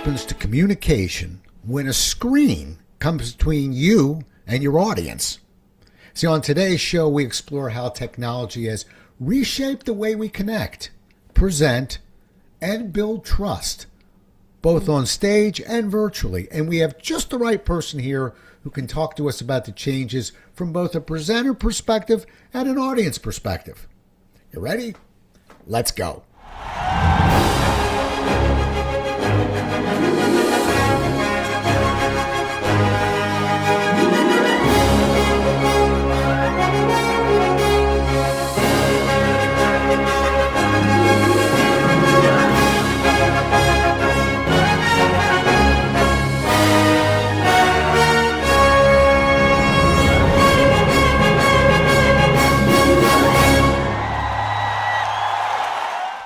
happens to communication when a screen comes between you and your audience? See, on today's show, we explore how technology has reshaped the way we connect, present, and build trust, both on stage and virtually. And we have just the right person here who can talk to us about the changes from both a presenter perspective and an audience perspective. You ready? Let's go.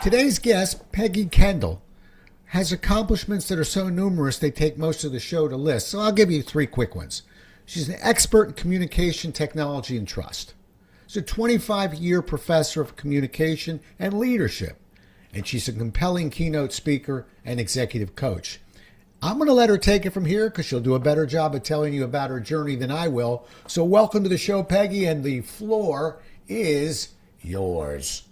Today's guest, Peggy Kendall, has accomplishments that are so numerous they take most of the show to list. So I'll give you three quick ones. She's an expert in communication, technology, and trust. She's a 25-year professor of communication and leadership, and she's a compelling keynote speaker and executive coach. I'm going to let her take it from here because she'll do a better job of telling you about her journey than I will. So welcome to the show, Peggy, and the floor is yours.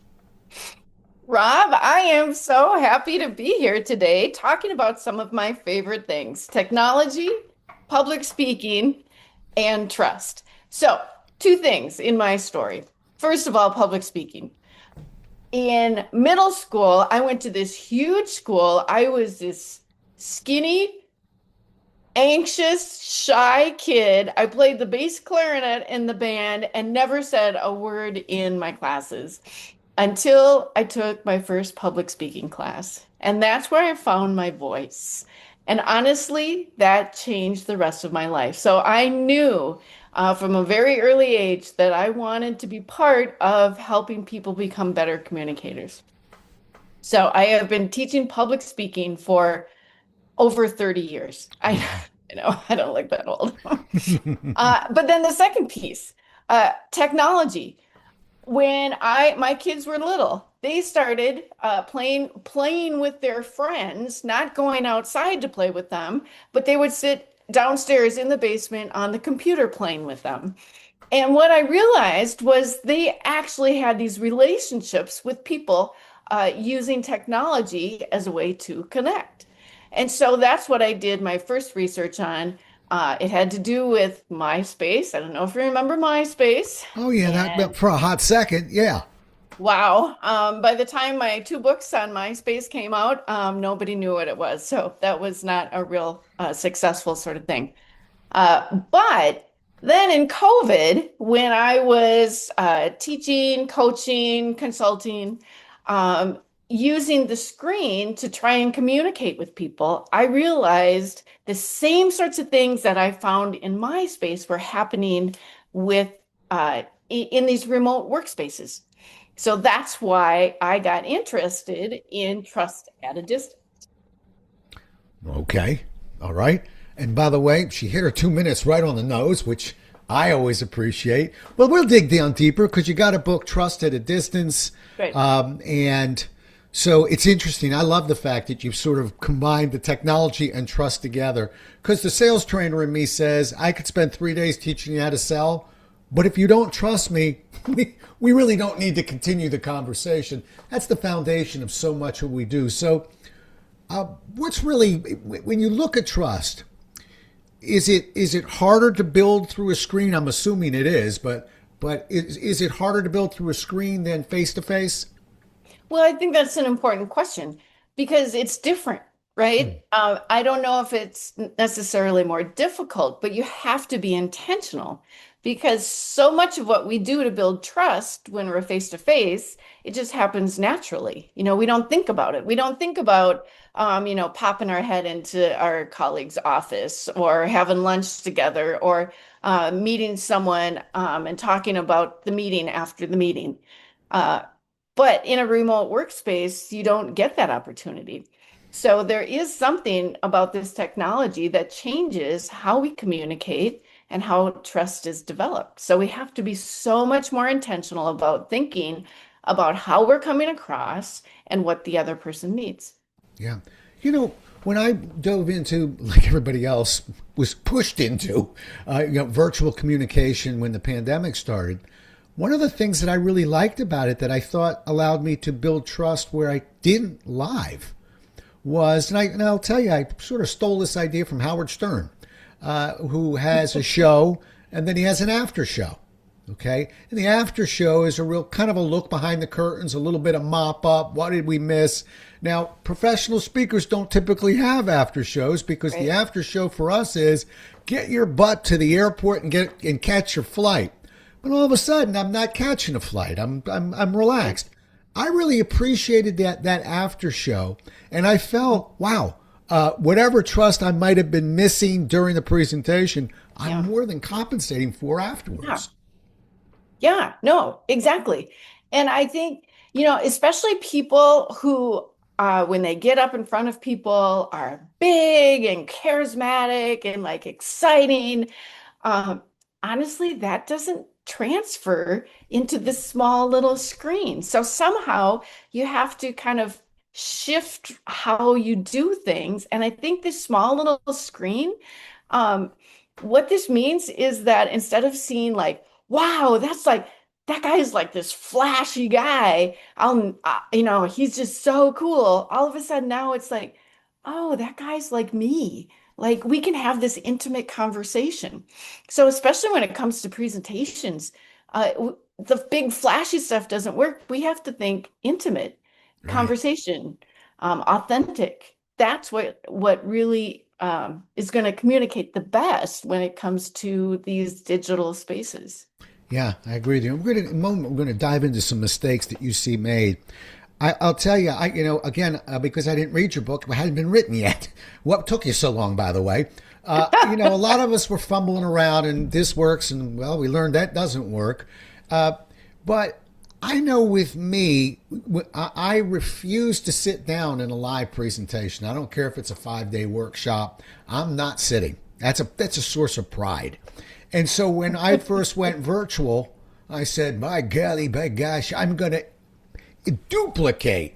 Rob, I am so happy to be here today talking about some of my favorite things: technology, public speaking, and trust. So, two things in my story. First of all, public speaking. In middle school, I went to this huge school. I was this skinny, anxious, shy kid. I played the bass clarinet in the band and never said a word in my classes until I took my first public speaking class. And that's where I found my voice. And honestly, that changed the rest of my life. So I knew from a very early age that I wanted to be part of helping people become better communicators. So I have been teaching public speaking for over 30 years. I don't look that old. But then the second piece, technology. When my kids were little, they started playing with their friends, not going outside to play with them, but they would sit downstairs in the basement on the computer playing with them. And what I realized was they actually had these relationships with people using technology as a way to connect. And so that's what I did my first research on. It had to do with MySpace. I don't know if you remember MySpace. Oh, yeah, that for a hot second, yeah. Wow. By the time my two books on MySpace came out, nobody knew what it was. So that was not a real successful sort of thing. But then in COVID, when I was teaching, coaching, consulting, using the screen to try and communicate with people, I realized the same sorts of things that I found in MySpace were happening with in these remote workspaces. So that's why I got interested in trust at a distance. Okay. All right. And by the way, she hit her 2 minutes right on the nose, which I always appreciate. Well, we'll dig down deeper because you got a book, Trust at a Distance. Right. And so it's interesting. I love the fact that you've sort of combined the technology and trust together, because the sales trainer in me says I could spend 3 days teaching you how to sell, but if you don't trust me, we really don't need to continue the conversation. That's the foundation of so much what we do. So what's really, when you look at trust, is it harder to build through a screen? I'm assuming it is, but is it harder to build through a screen than face to face? Well, I think that's an important question because it's different, right? I don't know if it's necessarily more difficult, but you have to be intentional because so much of what we do to build trust when we're face to face, it just happens naturally. We don't think about it. We don't think about, popping our head into our colleague's office or having lunch together or meeting someone and talking about the meeting after the meeting. But in a remote workspace, you don't get that opportunity. So there is something about this technology that changes how we communicate and how trust is developed. So we have to be so much more intentional about thinking about how we're coming across and what the other person needs. Yeah. when I dove into, like everybody else, was pushed into, virtual communication when the pandemic started, one of the things that I really liked about it that I thought allowed me to build trust where I didn't live was, and I'll tell you, I sort of stole this idea from Howard Stern, who has a show and then he has an after show. Okay. And the after show is a real kind of a look behind the curtains, a little bit of mop up. What did we miss? Now, professional speakers don't typically have after shows because the after show for us is get your butt to the airport and catch your flight. But all of a sudden, I'm not catching a flight. I'm relaxed. I really appreciated that after show, and I felt, wow, whatever trust I might have been missing during the presentation, I'm more than compensating for afterwards. Yeah, no, exactly. And I think, especially people who, when they get up in front of people, are big and charismatic and like exciting. Um, Honestly, that doesn't transfer into this small little screen. So somehow you have to kind of shift how you do things. And I think this small little screen, um, what this means is that instead of seeing like, wow, that guy is like this flashy guy. He's just so cool. All of a sudden now it's like, oh, that guy's like me. Like we can have this intimate conversation. So especially when it comes to presentations, the big flashy stuff doesn't work. We have to think intimate Right. conversation, authentic. That's what really is going to communicate the best when it comes to these digital spaces. Yeah, I agree with you. In a moment, we're going to dive into some mistakes that you see made. I'll tell you, again, because I didn't read your book, it hadn't been written yet. What took you so long, by the way? A lot of us were fumbling around and this works, and well, we learned that doesn't work. But I know with me, I refuse to sit down in a live presentation. I don't care if it's a 5-day workshop. I'm not sitting. That's a source of pride. And so when I first went virtual, I said, by golly, by gosh, I'm going to duplicate,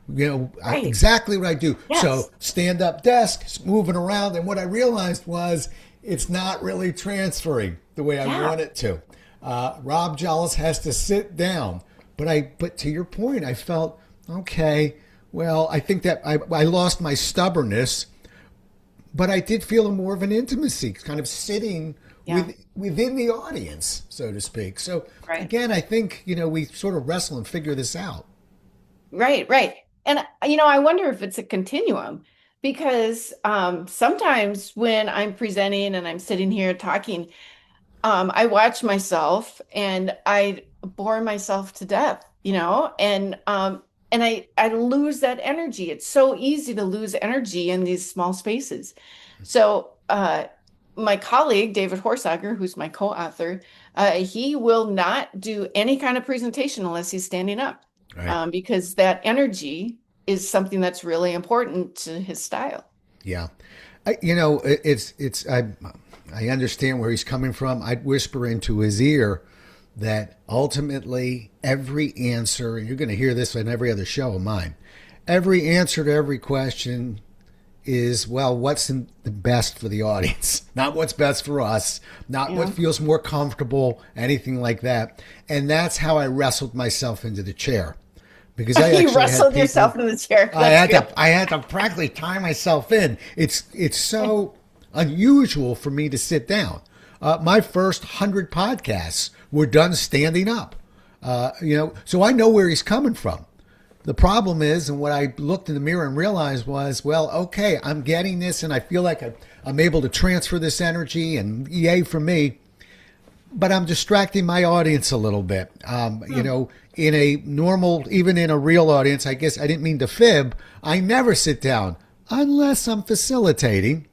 Right. exactly what I do. Yes. So stand up desk, moving around. And what I realized was it's not really transferring the way I Yeah. want it to. Rob Jollis has to sit down. But to your point, I felt, okay, well, I think that I lost my stubbornness, but I did feel more of an intimacy, kind of sitting Yeah. within the audience, so to speak. So Right. again, I think, we sort of wrestle and figure this out. Right. Right. And I wonder if it's a continuum because sometimes when I'm presenting and I'm sitting here talking, I watch myself and I bore myself to death, and I lose that energy. It's so easy to lose energy in these small spaces. So my colleague David Horsager, who's my co-author, he will not do any kind of presentation unless he's standing up, Right. because that energy is something that's really important to his style. Yeah. I understand where he's coming from. I'd whisper into his ear that ultimately every answer, and you're going to hear this on every other show of mine, every answer to every question is, well, what's the best for the audience, not what's best for us, not what Yeah. feels more comfortable, anything like that. And that's how I wrestled myself into the chair because I You actually had wrestled people. yourself in the chair. I That's had good. to I had to practically tie myself in. It's so unusual for me to sit down. My first 100 podcasts were done standing up. So I know where he's coming from. The problem is, and what I looked in the mirror and realized was, well, okay, I'm getting this, and I feel like I'm able to transfer this energy, and yay for me. But I'm distracting my audience a little bit. In a normal, even in a real audience, I guess I didn't mean to fib. I never sit down unless I'm facilitating.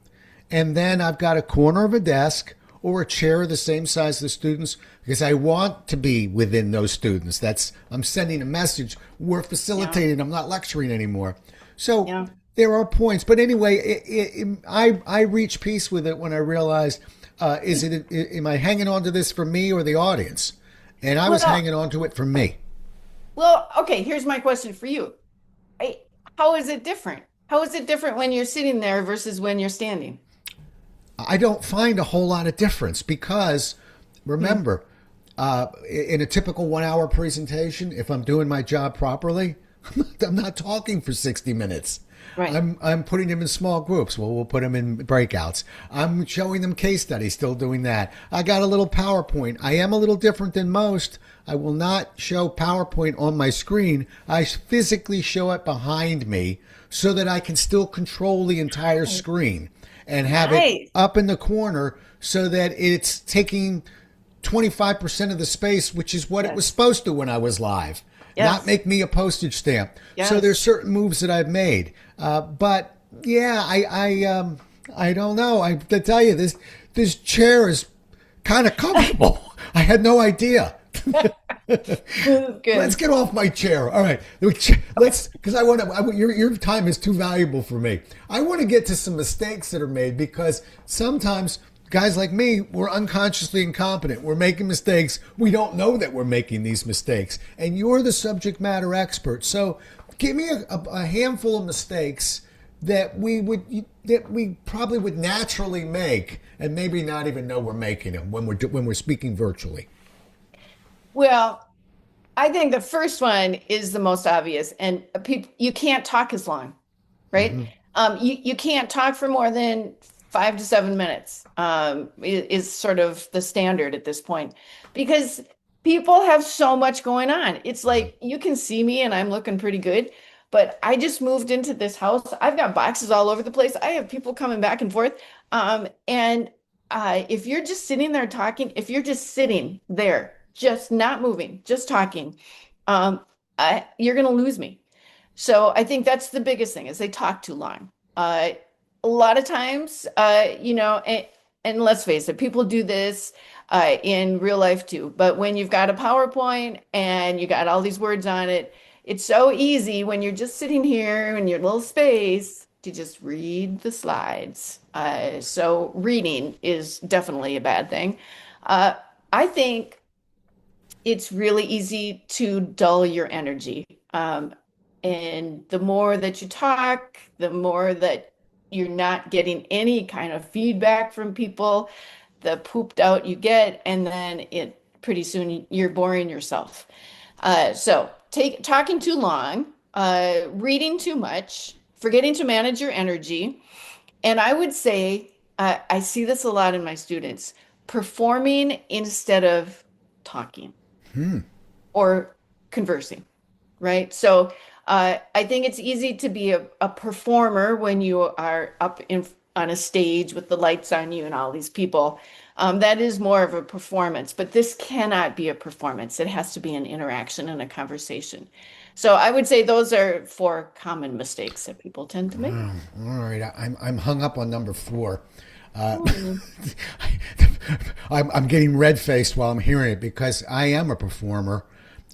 And then I've got a corner of a desk or a chair the same size as the students because I want to be within those students. I'm sending a message. We're Yeah. facilitating. I'm not lecturing anymore. So Yeah. there are points. But anyway, I reached peace with it when I realized, am I hanging on to this for me or the audience? And I was Well, hanging on to it for me. okay, here's my question for you. I, how is it different? How is it different when you're sitting there versus when you're standing? I don't find a whole lot of difference because Hmm. remember, in a typical 1 hour presentation, if I'm doing my job properly, I'm not talking for 60 minutes. Right. I'm putting them in small groups. Well, we'll put them in breakouts. I'm showing them case studies, still doing that. I got a little PowerPoint. I am a little different than most. I will not show PowerPoint on my screen. I physically show it behind me so that I can still control the entire screen and have it Nice. up in the corner so that it's taking 25% of the space, which is what it was Yes. supposed to when I was live, not Yes. make me a postage stamp. So there's Yes. certain moves that I've made. But yeah, I don't know. I to tell you, this chair is kind of comfortable. I had no idea. Let's Good. get off my chair. All right, let's because I want to. Your time is too valuable for me. I want to get to some mistakes that are made because sometimes guys like me, we're unconsciously incompetent. We're making mistakes. We don't know that we're making these mistakes, and you're the subject matter expert. So, give me a handful of mistakes that we probably would naturally make, and maybe not even know we're making them when we're speaking virtually. Well, I think the first one is the most obvious, and people you can't talk as long, right? Hmm. You can't talk for more than 5 to 7 minutes. Is sort of the standard at this point because people have so much going on. It's like you can see me and I'm looking pretty good, but I just moved into this house. I've got boxes all over the place. I have people coming back and forth. And if you're just sitting there talking, if you're just sitting there, just not moving, just talking, um, you're going to lose me. So I think that's the biggest thing is they talk too long. A lot of times, and let's face it, people do this in real life too. But when you've got a PowerPoint and you got all these words on it, it's so easy when you're just sitting here in your little space to just read the slides. So reading is definitely a bad thing. Uh, I think it's really easy to dull your energy. And the more that you talk, the more that you're not getting any kind of feedback from people, the pooped out you get, and then it pretty soon you're boring yourself. So talking too long, reading too much, forgetting to manage your energy, and I would say I see this a lot in my students, performing instead of talking or conversing, right? So I think it's easy to be a performer when you are up in on a stage with the lights on you and all these people. That is more of a performance, but this cannot be a performance. It has to be an interaction and a conversation. So I would say those are four common mistakes that people tend to make. All right, I'm hung up on number four. Uh, Hmm. I'm getting red faced while I'm hearing it because I am a performer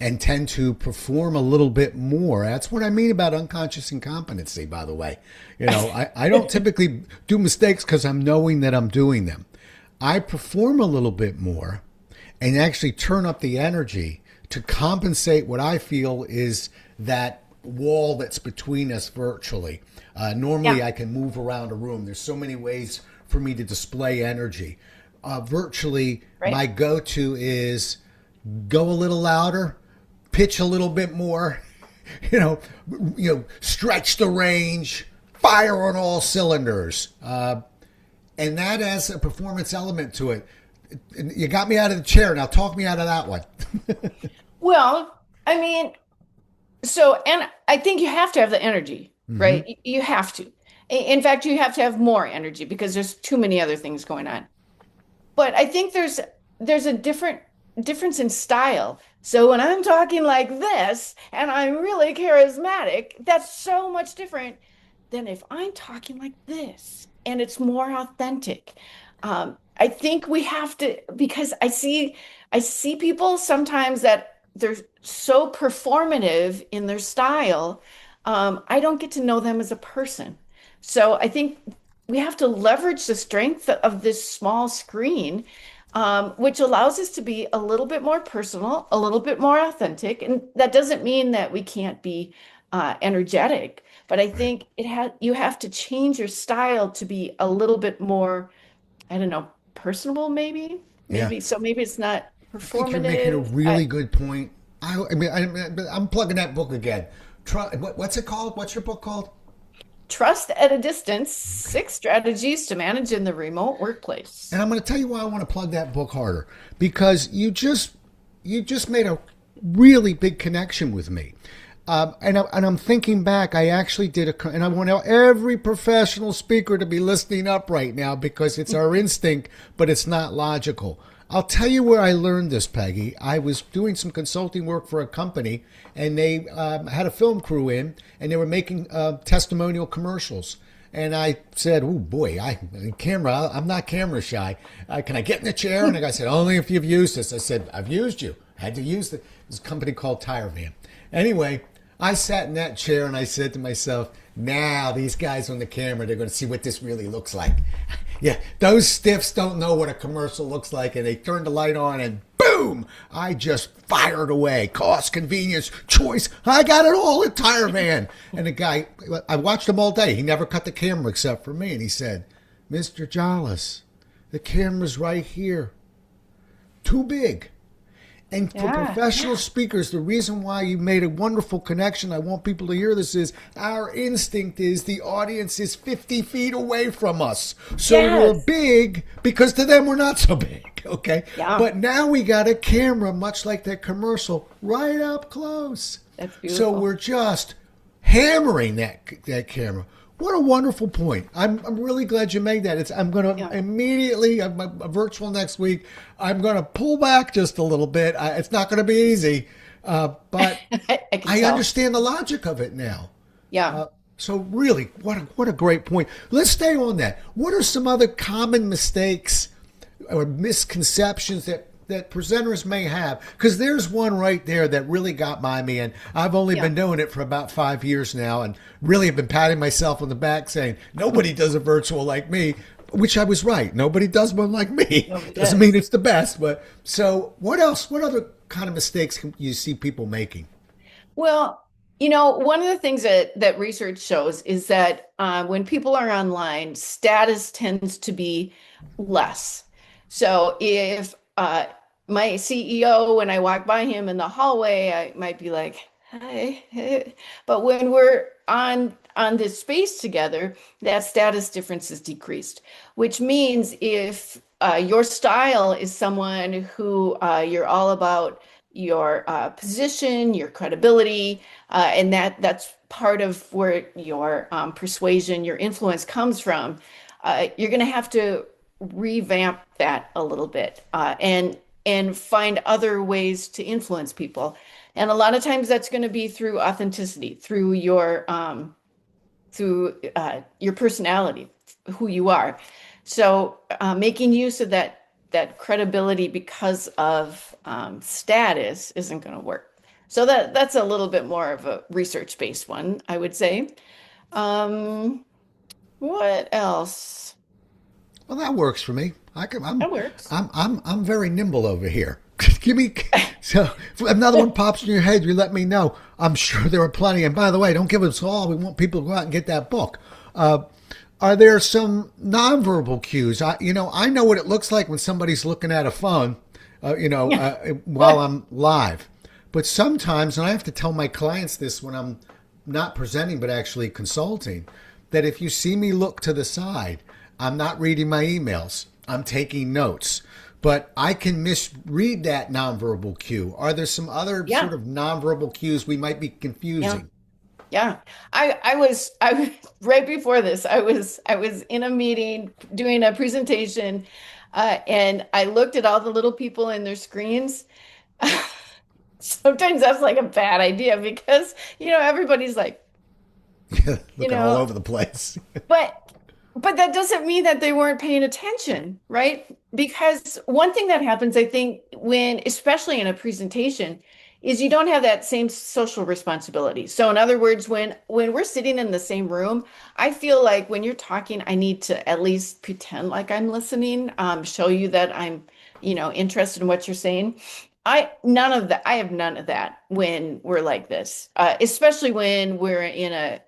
and tend to perform a little bit more. That's what I mean about unconscious incompetency, by the way. I don't typically do mistakes because I'm knowing that I'm doing them. I perform a little bit more and actually turn up the energy to compensate what I feel is that wall that's between us virtually. Normally, Yeah, I can move around a room. There's so many ways for me to display energy. Virtually, right. my go to is go a little louder, pitch a little bit more, you know, stretch the range, fire on all cylinders. And that has a performance element to it. You got me out of the chair. Now talk me out of that one. Well, I mean, so, and I think you have to have the energy, Hmm. right? You have to. In fact, you have to have more energy because there's too many other things going on. But I think there's a difference in style. So when I'm talking like this and I'm really charismatic, that's so much different than if I'm talking like this and it's more authentic. I think we have to because I see people sometimes that they're so performative in their style. I don't get to know them as a person. So I think we have to leverage the strength of this small screen, which allows us to be a little bit more personal, a little bit more authentic. And that doesn't mean that we can't be energetic. But I Right. think you have to change your style to be a little bit more, I don't know, personable, maybe. Yeah. Maybe it's not I think you're making a performative. really good point. I'm plugging that book again. What's it called? What's your book called? Trust at a Distance, Okay. 6 Strategies to Manage in the Remote And Workplace. I'm going to tell you why I want to plug that book harder because you just made a really big connection with me. And I'm thinking back. I actually did and I want every professional speaker to be listening up right now because it's our instinct, but it's not logical. I'll tell you where I learned this, Peggy. I was doing some consulting work for a company, and they had a film crew in, and they were making testimonial commercials. And I said, "Oh boy, I'm not camera shy. Can I get in the chair?" And the guy said, "Only if you've used this." I said, "I've used you. I had to use this company called Tire Van." Anyway, I sat in that chair and I said to myself, "Now these guys on the camera, they're going to see what this really looks like." Yeah, those stiffs don't know what a commercial looks like, and they turn the light on, and boom! I just fired away. Cost, convenience, choice. I got it all at Tire Van. And the guy, I watched him all day. He never cut the camera except for me, and he said, "Mr. Jollis, the camera's right here. Too big." And for Yeah, professional speakers, the reason why you made a wonderful connection, I want people to hear this, is our instinct is the audience is 50 feet away from us. So we're yes, big because to them we're not so big, okay? yeah, But now we got a camera, much like that commercial, right up close. that's So beautiful. we're just hammering that camera. What a wonderful point. I'm really glad you made that. I'm going Yeah, to immediately, I'm a virtual next week. I'm going to pull back just a little bit. It's not going to be easy, but I can I tell. understand the logic of it now. Yeah. So really, what a great point. Let's stay on that. What are some other common mistakes or misconceptions that presenters may have? Because there's one right there that really got by me, and I've only Yeah. been doing it for about 5 years now, and really have been patting myself on the back, saying nobody does a virtual like me. Which I was right. Nobody does one like me. Nobody Doesn't mean does. it's the best, but so what else? What other kind of mistakes can you see people making? Well, one of the things that research shows is that when people are online, status tends to be less. So if my CEO, when I walk by him in the hallway, I might be like, "Hi." But when we're on this space together, that status difference is decreased, which means if your style is someone who you're all about your position, your credibility, and that's part of where your persuasion, your influence comes from. You're going to have to revamp that a little bit and find other ways to influence people. And a lot of times that's going to be through authenticity, through your personality, who you are. So making use of that credibility because of status isn't going to work. So that's a little bit more of a research-based one, I would say. Um, what else? Well, that works for me. That works. I'm very nimble over here. Give me so if another one pops in your head, you let me know. I'm sure there are plenty. And by the way, don't give us all. We want people to go out and get that book. Uh, are there some nonverbal cues? I know what it looks like when somebody's looking at a phone, Yeah. while I'm live. But sometimes, and I have to tell my clients this when I'm not presenting but actually consulting, that if you see me look to the side, I'm not reading my emails. I'm taking notes. But I can misread that nonverbal cue. Are there some other sort Yeah. of nonverbal cues we might be Yeah. confusing? Yeah. I was right before this. I was in a meeting doing a presentation, and I looked at all the little people in their screens. Sometimes that's like a bad idea because, everybody's like, you Looking all know, over the place. but but that doesn't mean that they weren't paying attention, right? Because one thing that happens, I think, when, especially in a presentation, is you don't have that same social responsibility. So in other words, when we're sitting in the same room, I feel like when you're talking, I need to at least pretend like I'm listening, show you that I'm, interested in what you're saying. None of that. I have none of that when we're like this, especially when we're in a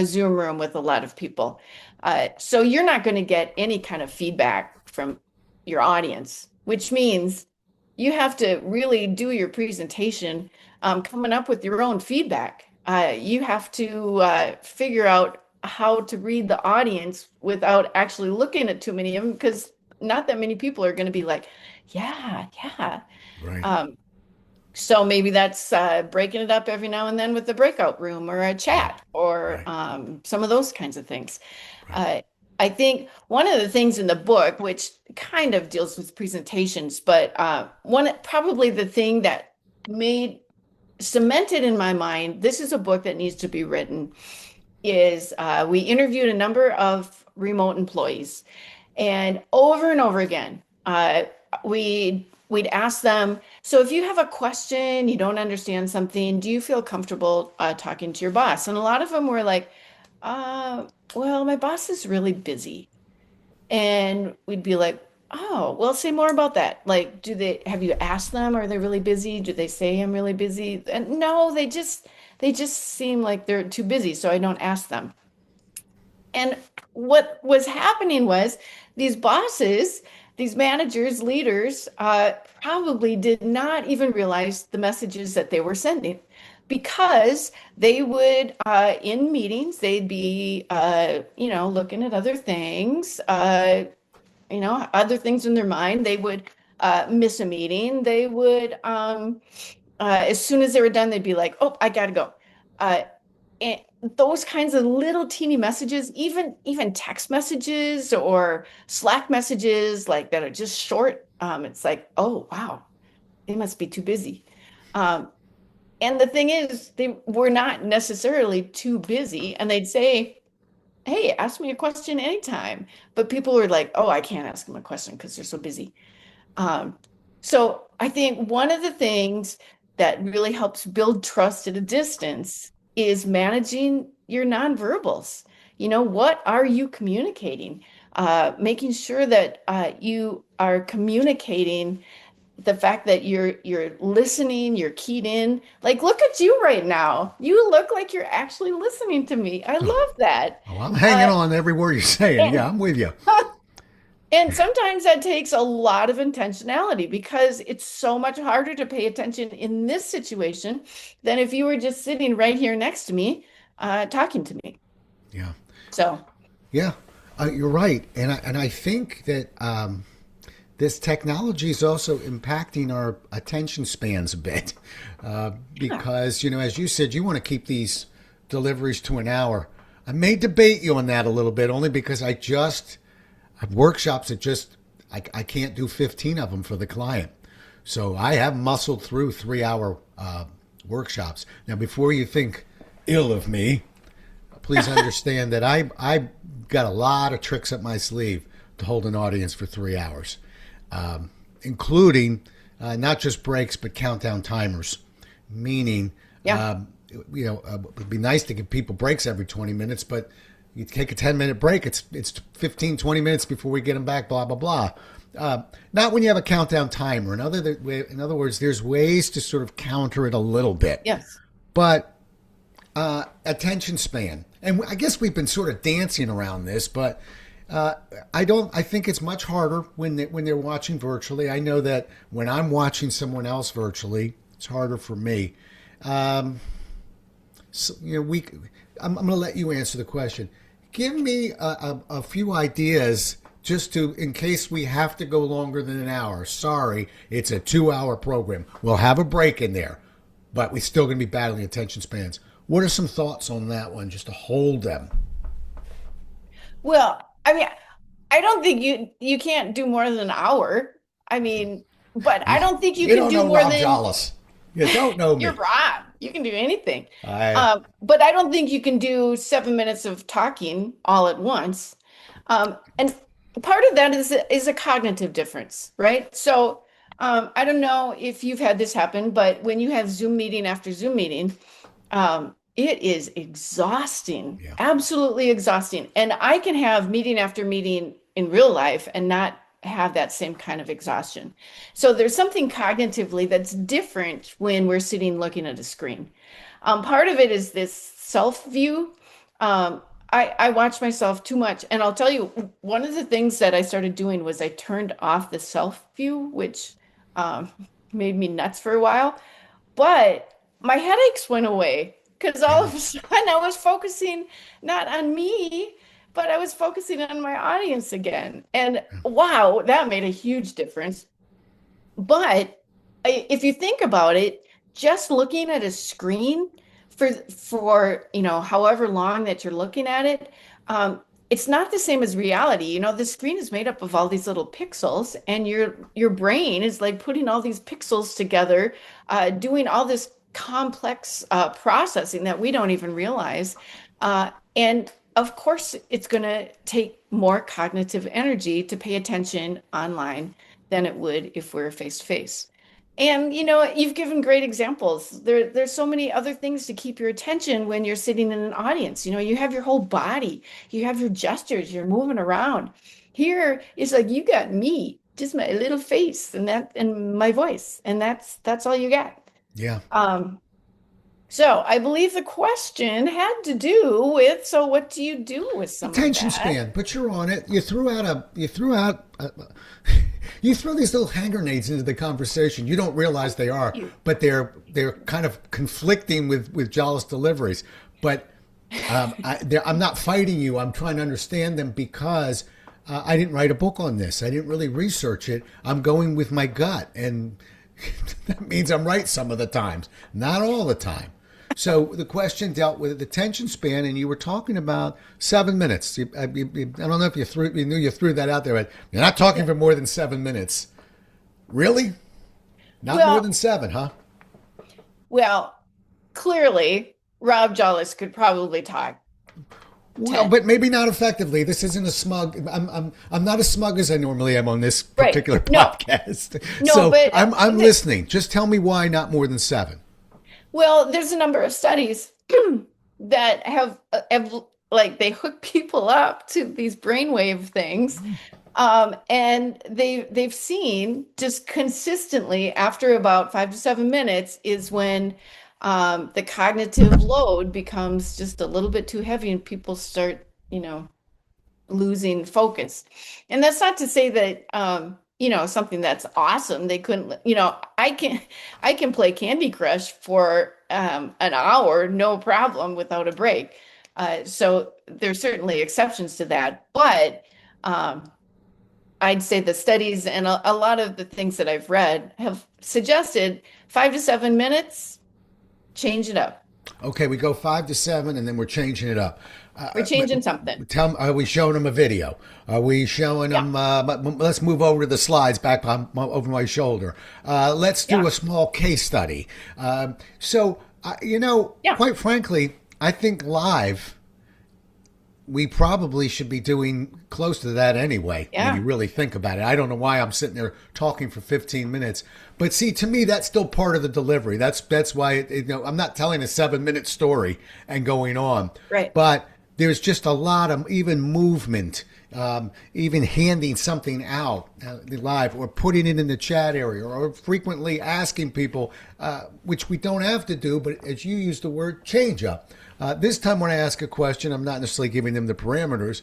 Zoom room with a lot of people. So you're not going to get any kind of feedback from your audience, which means you have to really do your presentation, coming up with your own feedback. You have to figure out how to read the audience without actually looking at too many of them, because not that many people are going to be like, yeah, yeah. Right. Um, so maybe that's breaking it up every now and then with the breakout room or a Right. chat or Right. some of those kinds of things. Right. Uh, I think one of the things in the book, which kind of deals with presentations, but probably the thing that made cemented in my mind, this is a book that needs to be written, is we interviewed a number of remote employees, and over again, we'd ask them, so if you have a question, you don't understand something, do you feel comfortable talking to your boss? And a lot of them were like, well, my boss is really busy. And we'd be like, oh, well, say more about that. Like, have you asked them, are they really busy? Do they say I'm really busy? And no, they just seem like they're too busy, so I don't ask them. And what was happening was these bosses, these managers, leaders, probably did not even realize the messages that they were sending, because they would, in meetings, they'd be, looking at other things, other things in their mind. They would miss a meeting. They would, as soon as they were done, they'd be like, oh, I gotta go. Uh, and those kinds of little teeny messages, even text messages or Slack messages like that are just short. It's like, oh wow, they must be too busy. Um, and the thing is, they were not necessarily too busy, and they'd say, "Hey, ask me a question anytime." But people were like, "Oh, I can't ask them a question because they're so busy." Um, so I think one of the things that really helps build trust at a distance is managing your nonverbals. What are you communicating? Making sure that you are communicating the fact that you're listening, you're keyed in. Like, look at you right now. You look like you're actually listening to me. I Oh, love that. oh, I'm hanging Uh, on every word you're saying. Yeah, and I'm with you. And sometimes that takes a lot of intentionality, because it's so much harder to pay attention in this situation than if you were just sitting right here next to me, talking to me. Yeah. So, Yeah. You're right. And I think that this technology is also impacting our attention spans a bit yeah. because, as you said, you want to keep these deliveries to an hour. I may debate you on that a little bit only because I have workshops that I can't do 15 of them for the client. So I have muscled through 3 hour workshops. Now, before you think ill of me, please understand that I got a lot of tricks up my sleeve to hold an audience for 3 hours, including not just breaks but countdown timers. Meaning, Yeah. it would be nice to give people breaks every 20 minutes, but you take a 10-minute break. It's 15, 20 minutes before we get them back. Blah blah blah. Not when you have a countdown timer. In other words, there's ways to sort of counter it a little bit, Yes. but attention span. And I guess we've been sort of dancing around this, but I don't. I think it's much harder when they're watching virtually. I know that when I'm watching someone else virtually, it's harder for me. So, I'm going to let you answer the question. Give me a few ideas just in case we have to go longer than an hour. Sorry, it's a 2 hour program. We'll have a break in there, but we're still going to be battling attention spans. What are some thoughts on that one, just to hold them? Well, I mean, I don't think you can't do more than an hour. I mean, but I You, don't think you you can don't do know more Rob than Jollis. You don't know you're me. Rob. You can do anything. I But I don't think you can do 7 minutes of talking all at once. And part of that is a cognitive difference, right? So I don't know if you've had this happen, but when you have Zoom meeting after Zoom meeting, it is exhausting, yeah. absolutely exhausting. And I can have meeting after meeting in real life and not have that same kind of exhaustion. So there's something cognitively that's different when we're sitting looking at a screen. Part of it is this self view. Um, I watch myself too much. And I'll tell you, one of the things that I started doing was I turned off the self view, which um, made me nuts for a while. But my headaches went away because all Yeah. of a sudden I was focusing not on me, but I was focusing on my audience again. And wow, that made a huge difference. But if you think about it, just looking at a screen for however long that you're looking at it, um, it's not the same as reality. The screen is made up of all these little pixels, and your brain is like putting all these pixels together, doing all this complex processing that we don't even realize. And of course, it's going to take more cognitive energy to pay attention online than it would if we're face to face. And you've given great examples. There's so many other things to keep your attention when you're sitting in an audience. You have your whole body, you have your gestures, you're moving around. Here, it's like you got me, just my little face and my voice, and that's all you got. Yeah. Um, so I believe the question had to do with, so what do you do with some of Attention that? span, but you're on it. You throw these little hand grenades into the conversation. You don't realize they are, You. but they're kind of conflicting with Jollis deliveries. But I'm not fighting you. I'm trying to understand them because I didn't write a book on this. I didn't really research it. I'm going with my gut, and that means I'm right some of the times, not all the time. So the question dealt with attention span, and you were talking about 7 minutes. I don't know if you knew you threw that out there, but you're not talking for more than 7 minutes. Really? Not more Well, than seven, huh? well, clearly, Rob Jollis could probably talk Well, 10. but maybe not effectively. This isn't a smug. I'm not as smug as I normally am on this Right. particular No, podcast. no, So but I'm listening. Just tell me why not more than seven. well, there's a number of studies that have like they hook people up to these brainwave things. And they've seen just consistently after about 5 to 7 minutes is when the cognitive load becomes just a little bit too heavy and people start, losing focus. And that's not to say that something that's awesome. They couldn't, I can play Candy Crush for an hour, no problem without a break. So there's certainly exceptions to that, but um, I'd say the studies and a lot of the things that I've read have suggested 5 to 7 minutes, change it up. Okay, we go 5 to 7, and then we're changing it up. We're changing something. Are we showing them a video? Are we showing Yeah, them? Let's move over to the slides back over my shoulder. Let's do yeah, a small case study. yeah, Quite frankly, I think live we probably should be doing close to that anyway when you yeah, really think about it. I don't know why I'm sitting there talking for 15 minutes, but see, to me that's still part of the delivery. That's why I'm not telling a 7 minute story and going on, right. but there's just a lot of even movement, even handing something out live or putting it in the chat area or frequently asking people, which we don't have to do, but as you use the word, change up. This time when I ask a question, I'm not necessarily giving them the parameters.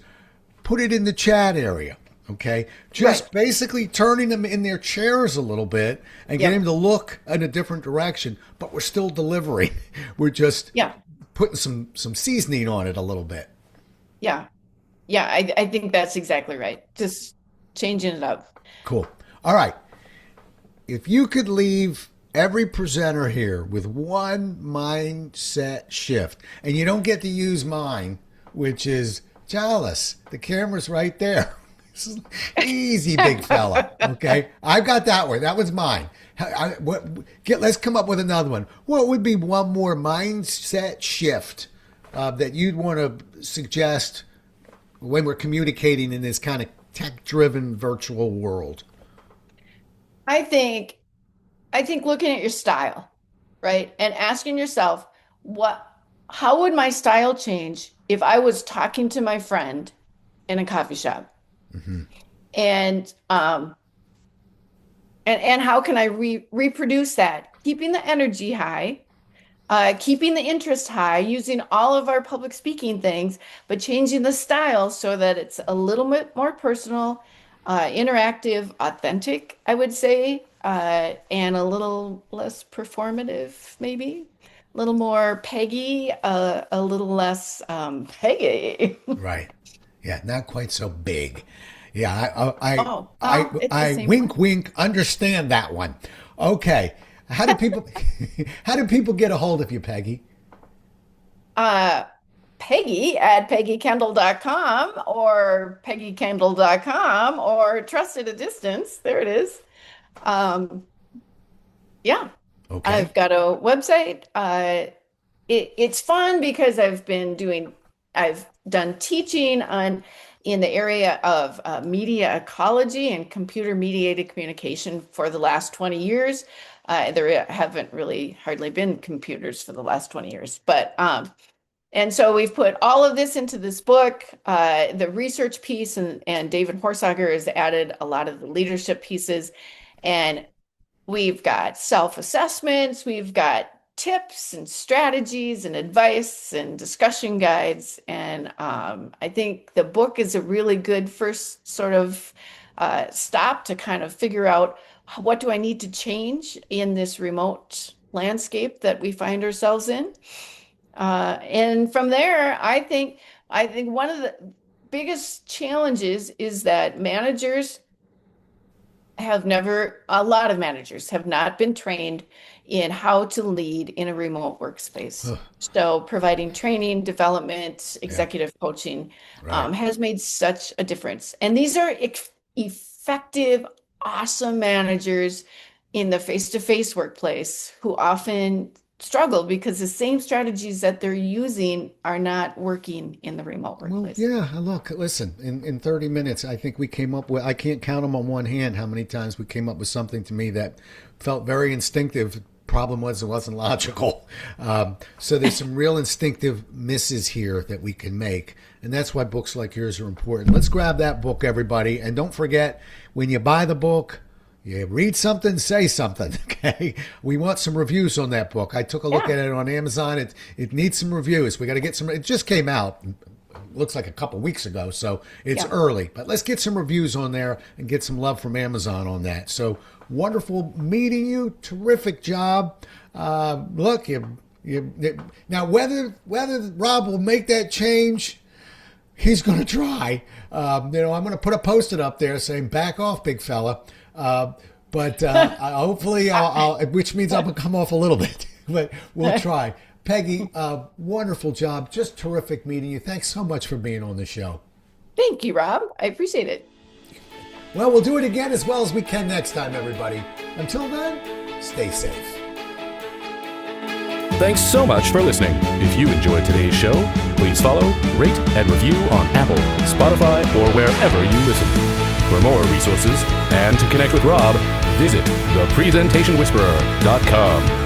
Put it in the chat area, okay? Right. Just basically turning them in their chairs a little bit and getting Yep. them to look in a different direction, but we're still delivering. We're just Yeah. putting some seasoning on it a little bit. Yeah. Yeah. I think that's exactly right. Just changing it up. Cool. All right. If you could leave every presenter here with one mindset shift, and you don't get to use mine, which is Chalice, the camera's right there. Easy, big fella. Okay, I've got that one. That was mine. Let's come up with another one. What would be one more mindset shift that you'd want to suggest when we're communicating in this kind of tech-driven virtual world? I think I think looking at your style, right? And asking yourself, how would my style change if I was talking to my friend in a coffee shop? And and how can I reproduce that? Keeping the energy high, keeping the interest high, using all of our public speaking things, but changing the style so that it's a little bit more personal, interactive, authentic, I would say, and a little less performative, maybe. A little more Peggy, a little less Peggy. Right. Yeah, not quite so big. Yeah, Oh, well, it's the I same wink, word. wink, understand that one. Okay. How do people, how do people get a hold of you, Peggy? Uh, Peggy at peggykendall.com or peggykendall.com or Trust at a Distance. There it is. Um, yeah, Okay. I've got a website. It's fun because I've done teaching in the area of media ecology and computer mediated communication for the last 20 years. There haven't really hardly been computers for the last 20 years, but and so we've put all of this into this book, the research piece, and David Horsager has added a lot of the leadership pieces. And we've got self-assessments, we've got tips and strategies and advice and discussion guides. And I think the book is a really good first sort of stop to kind of figure out what do I need to change in this remote landscape that we find ourselves in. And from there, I think one of the biggest challenges is that a lot of managers have not been trained in how to lead in a remote workspace. Ugh, So providing training, development, yeah, executive coaching right. has made such a difference. And these are effective, awesome managers in the face-to-face workplace who often struggle because the same strategies that they're using are not working in the remote Well, workplace. yeah, look, listen, in 30 minutes, I think we came up with, I can't count them on one hand how many times we came up with something to me that felt very instinctive. Problem was, it wasn't logical. So there's some real instinctive misses here that we can make. And that's why books like yours are important. Let's grab that book, everybody. And don't forget, when you buy the book, you read something, say something. Okay. We want some reviews on that book. I took a look Yeah, at it on Amazon. It needs some reviews. We got to get some. It just came out. Looks like a couple weeks ago, so it's yeah. early. But let's get some reviews on there and get some love from Amazon on that. So wonderful meeting you. Terrific job. Look, now whether Rob will make that change, he's going to try. I'm going to put a post-it up there saying "Back off, big fella." But hopefully, which means I'll come off a little bit, but we'll try. Peggy, wonderful job. Just terrific meeting you. Thanks so much for being on the show. Thank you, Rob. I appreciate it. Well, we'll do it again as well as we can next time, everybody. Until then, stay safe. Thanks so much for listening. If you enjoyed today's show, please follow, rate, and review on Apple, Spotify, or wherever you listen. For more resources and to connect with Rob, visit thepresentationwhisperer.com.